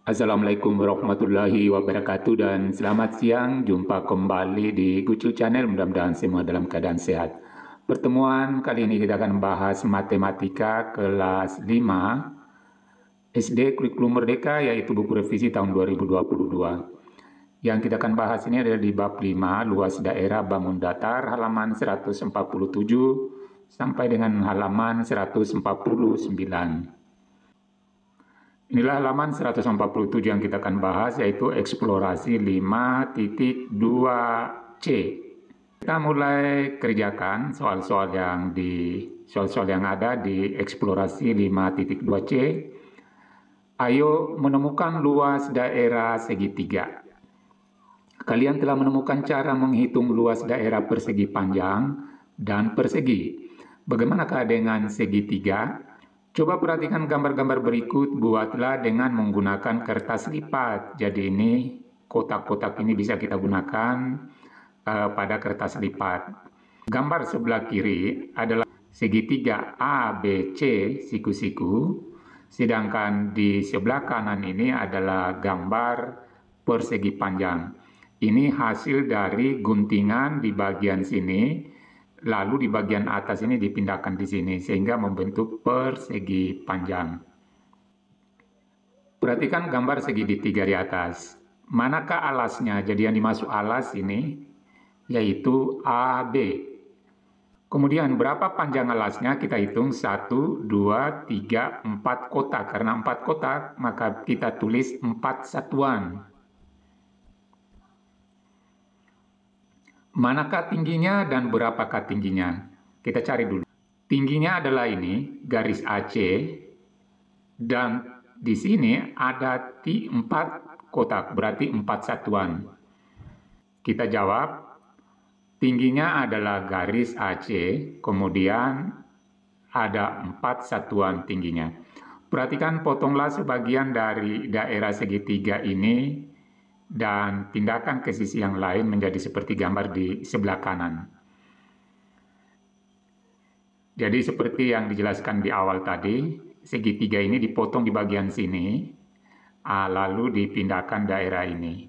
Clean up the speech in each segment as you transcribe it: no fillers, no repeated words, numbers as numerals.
Assalamualaikum warahmatullahi wabarakatuh dan selamat siang. Jumpa kembali di Gucu Channel. Mudah-mudahan semua dalam keadaan sehat. Pertemuan kali ini kita akan membahas matematika kelas 5 SD Kurikulum Merdeka, yaitu buku revisi tahun 2022. Yang kita akan bahas ini adalah di bab 5, luas daerah bangun datar, halaman 147 sampai dengan halaman 149. Inilah halaman 147 yang kita akan bahas, yaitu eksplorasi 5.2C. Kita mulai kerjakan soal-soal yang ada di eksplorasi 5.2C. Ayo menemukan luas daerah segitiga. Kalian telah menemukan cara menghitung luas daerah persegi panjang dan persegi. Bagaimanakah dengan segitiga? Coba perhatikan gambar-gambar berikut, buatlah dengan menggunakan kertas lipat. Jadi ini kotak-kotak ini bisa kita gunakan pada kertas lipat. Gambar sebelah kiri adalah segitiga ABC siku-siku, sedangkan di sebelah kanan ini adalah gambar persegi panjang. Ini hasil dari guntingan di bagian sini, lalu di bagian atas ini dipindahkan di sini, sehingga membentuk persegi panjang. Perhatikan gambar segitiga di atas. Manakah alasnya? Jadi yang dimaksud alas ini, yaitu AB. Kemudian berapa panjang alasnya? Kita hitung 1, 2, 3, 4 kotak. Karena 4 kotak, maka kita tulis 4 satuan. Manakah tingginya dan berapakah tingginya? Kita cari dulu. Tingginya adalah ini, garis AC, dan di sini ada 4 kotak, berarti 4 satuan. Kita jawab, tingginya adalah garis AC, kemudian ada 4 satuan tingginya. Perhatikan, potonglah sebagian dari daerah segitiga ini dan pindahkan ke sisi yang lain menjadi seperti gambar di sebelah kanan. Jadi seperti yang dijelaskan di awal tadi, segitiga ini dipotong di bagian sini, lalu dipindahkan daerah ini.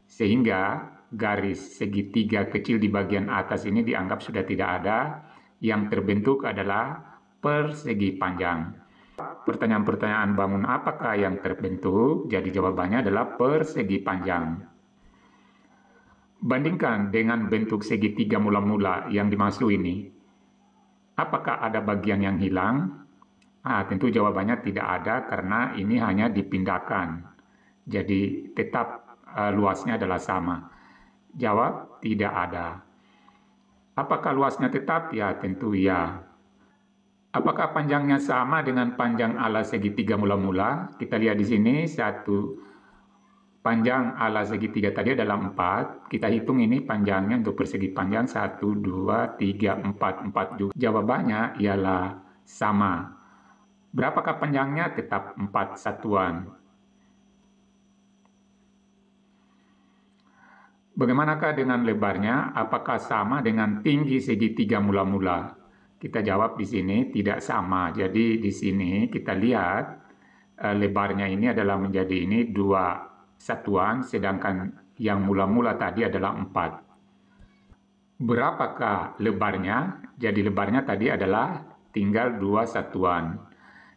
Sehingga garis segitiga kecil di bagian atas ini dianggap sudah tidak ada, yang terbentuk adalah persegi panjang. Pertanyaan-pertanyaan bangun apakah yang terbentuk? Jadi jawabannya adalah persegi panjang. Bandingkan dengan bentuk segitiga mula-mula yang dimaksud ini. Apakah ada bagian yang hilang? Tentu jawabannya tidak ada karena ini hanya dipindahkan. Jadi tetap luasnya adalah sama. Jawab tidak ada. Apakah luasnya tetap? Ya, tentu ya. Apakah panjangnya sama dengan panjang alas segitiga mula-mula? Kita lihat di sini, panjang alas segitiga tadi adalah 4. Kita hitung ini panjangnya untuk persegi panjang 1, 2, 3, 4. 4 juga. Jawabannya ialah sama. Berapakah panjangnya? Tetap 4 satuan. Bagaimanakah dengan lebarnya? Apakah sama dengan tinggi segitiga mula-mula? Kita jawab di sini tidak sama. Jadi di sini kita lihat lebarnya ini adalah menjadi ini 2 satuan, sedangkan yang mula-mula tadi adalah 4. Berapakah lebarnya? Jadi lebarnya tadi adalah tinggal 2 satuan.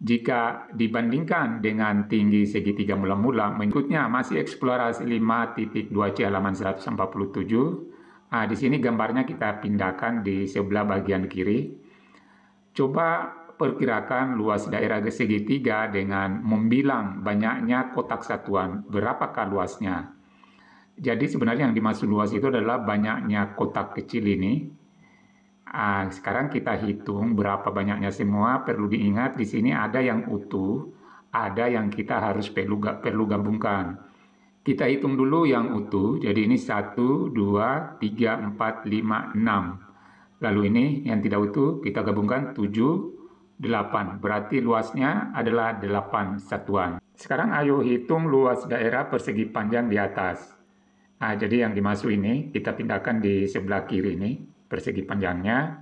Jika dibandingkan dengan tinggi segitiga mula-mula, berikutnya masih eksplorasi 5.2C halaman 147. Di sini gambarnya kita pindahkan di sebelah bagian kiri. Coba perkirakan luas daerah segitiga dengan membilang banyaknya kotak satuan. Berapakah luasnya? Jadi sebenarnya yang dimaksud luas itu adalah banyaknya kotak kecil ini. Sekarang kita hitung berapa banyaknya semua. Perlu diingat di sini ada yang utuh, ada yang kita harus perlu gabungkan. Kita hitung dulu yang utuh. Jadi ini 1, 2, 3, 4, 5, 6. Lalu ini yang tidak utuh kita gabungkan 7, 8. Berarti luasnya adalah 8 satuan. Sekarang ayo hitung luas daerah persegi panjang di atas. Jadi yang dimaksud ini kita pindahkan di sebelah kiri ini persegi panjangnya.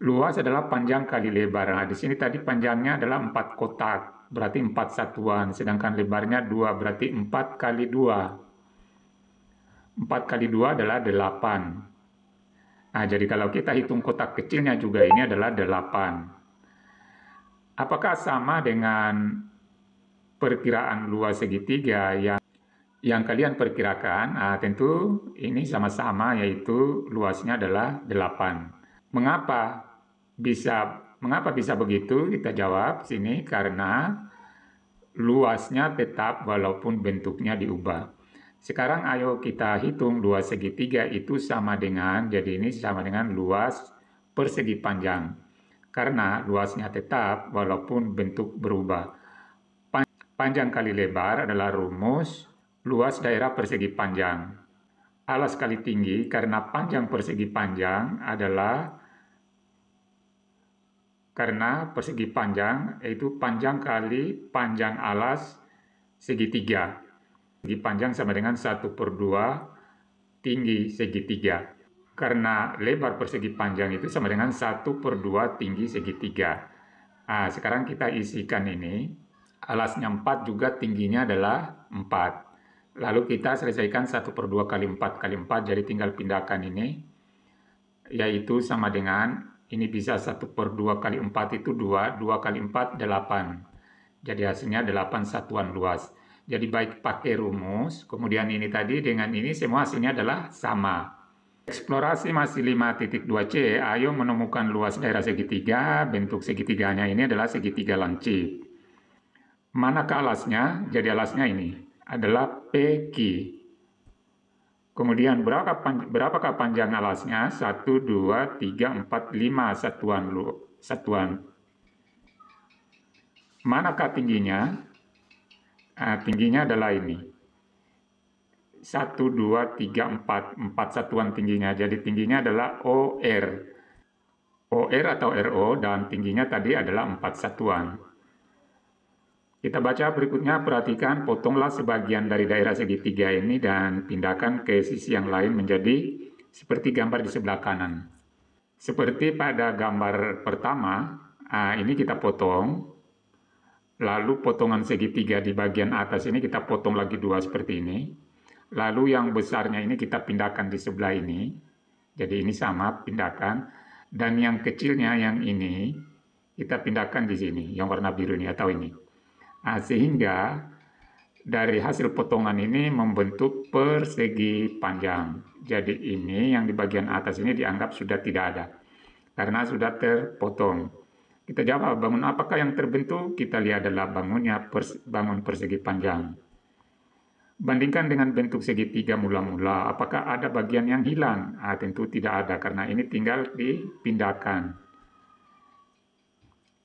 Luas adalah panjang kali lebar. Di sini tadi panjangnya adalah 4 kotak. berarti 4 satuan, sedangkan lebarnya 2 berarti 4 kali 2. 4 kali 2 adalah 8. Nah, jadi kalau kita hitung kotak kecilnya juga ini adalah 8. Apakah sama dengan perkiraan luas segitiga yang kalian perkirakan? Tentu ini sama-sama, yaitu luasnya adalah 8. Mengapa bisa begitu? Kita jawab sini karena luasnya tetap walaupun bentuknya diubah. Sekarang ayo kita hitung luas segitiga itu sama dengan, jadi ini sama dengan luas persegi panjang. Karena luasnya tetap walaupun bentuk berubah. Panjang kali lebar adalah rumus luas daerah persegi panjang. Alas kali tinggi, karena panjang persegi panjang persegi panjang yaitu panjang kali panjang alas segitiga. Segi panjang sama dengan 1/2 tinggi segitiga. Karena lebar persegi panjang itu sama dengan 1/2 tinggi segitiga. Sekarang kita isikan ini. Alasnya 4 juga tingginya adalah 4. Lalu kita selesaikan 1/2 kali 4 kali 4, jadi tinggal pindahkan ini. Yaitu sama dengan, ini bisa 1/2 kali 4 itu 2, 2 kali 4 8. Jadi hasilnya 8 satuan luas. Jadi baik pakai rumus, kemudian ini tadi dengan ini semua hasilnya adalah sama. Eksplorasi masih 5.2c, ayo menemukan luas daerah segitiga. Bentuk segitiganya ini adalah segitiga lancip. Manakah alasnya? Jadi alasnya ini adalah PQ. Kemudian berapakah panjang alasnya? 1, 2, 3, 4, 5 satuan. Manakah tingginya? Tingginya adalah ini. 1, 2, 3, 4. 4 satuan tingginya. Jadi tingginya adalah OR. OR atau RO dan tingginya tadi adalah 4 satuan. Kita baca berikutnya, perhatikan, potonglah sebagian dari daerah segitiga ini dan pindahkan ke sisi yang lain menjadi seperti gambar di sebelah kanan. Seperti pada gambar pertama, ini kita potong, lalu potongan segitiga di bagian atas ini kita potong lagi 2 seperti ini, lalu yang besarnya ini kita pindahkan di sebelah ini, jadi ini sama, pindahkan, dan yang kecilnya yang ini kita pindahkan di sini, yang warna biru ini atau ini. Sehingga dari hasil potongan ini membentuk persegi panjang. Jadi ini yang di bagian atas ini dianggap sudah tidak ada karena sudah terpotong. Kita jawab, bangun apakah yang terbentuk? Kita lihat adalah bangun persegi panjang. Bandingkan dengan bentuk segitiga mula-mula, apakah ada bagian yang hilang? Tentu tidak ada karena ini tinggal dipindahkan.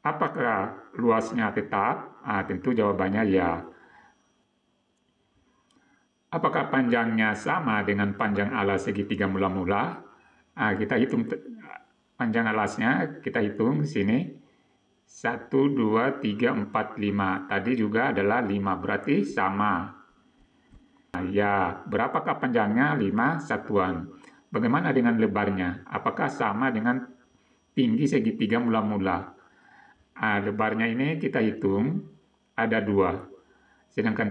Apakah luasnya tetap? Tentu jawabannya ya. Apakah panjangnya sama dengan panjang alas segitiga mula-mula? Kita hitung panjang alasnya, kita hitung di sini. 1, 2, 3, 4, 5. Tadi juga adalah 5, berarti sama. Ya, berapakah panjangnya? 5 satuan. Bagaimana dengan lebarnya? Apakah sama dengan tinggi segitiga mula-mula? Lebarnya ini kita hitung ada 2, sedangkan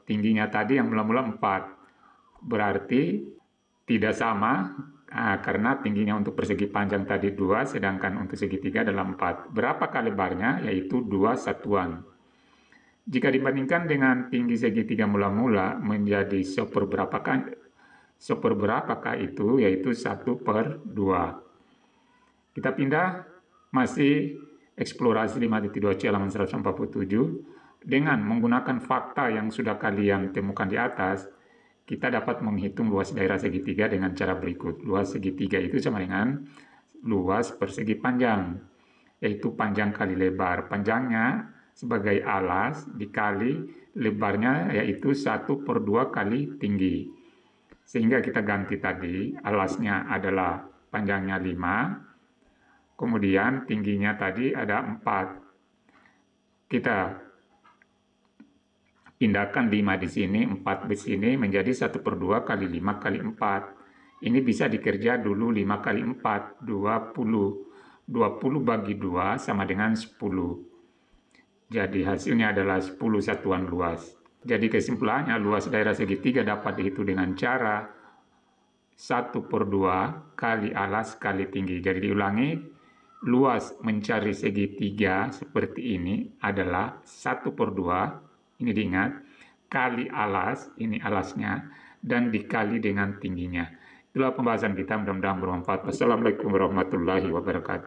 tingginya tadi yang mula-mula 4, berarti tidak sama karena tingginya untuk persegi panjang tadi 2, sedangkan untuk segitiga adalah 4. Berapakah lebarnya? Yaitu 2 satuan. Jika dibandingkan dengan tinggi segitiga mula-mula menjadi seperberapakah itu? Yaitu 1/2. Kita pindah, masih eksplorasi 5.2c halaman 147. Dengan menggunakan fakta yang sudah kalian temukan di atas, kita dapat menghitung luas daerah segitiga dengan cara berikut. Luas segitiga itu sama dengan luas persegi panjang, yaitu panjang kali lebar. Panjangnya sebagai alas dikali lebarnya, yaitu 1/2 kali tinggi. Sehingga kita ganti tadi, alasnya adalah panjangnya 5, kemudian tingginya tadi ada 4. Kita pindahkan 5 di sini, 4 di sini menjadi 1/2 kali 5 kali 4. Ini bisa dikerja dulu 5 kali 4, 20. 20 bagi 2 sama dengan 10. Jadi hasilnya adalah 10 satuan luas. Jadi kesimpulannya, luas daerah segitiga dapat dihitung dengan cara 1/2 kali alas kali tinggi. Jadi diulangi, luas mencari segitiga seperti ini adalah 1/2, ini diingat, kali alas, ini alasnya, dan dikali dengan tingginya. Itulah pembahasan kita, mudah-mudahan bermanfaat. Wassalamualaikum warahmatullahi wabarakatuh.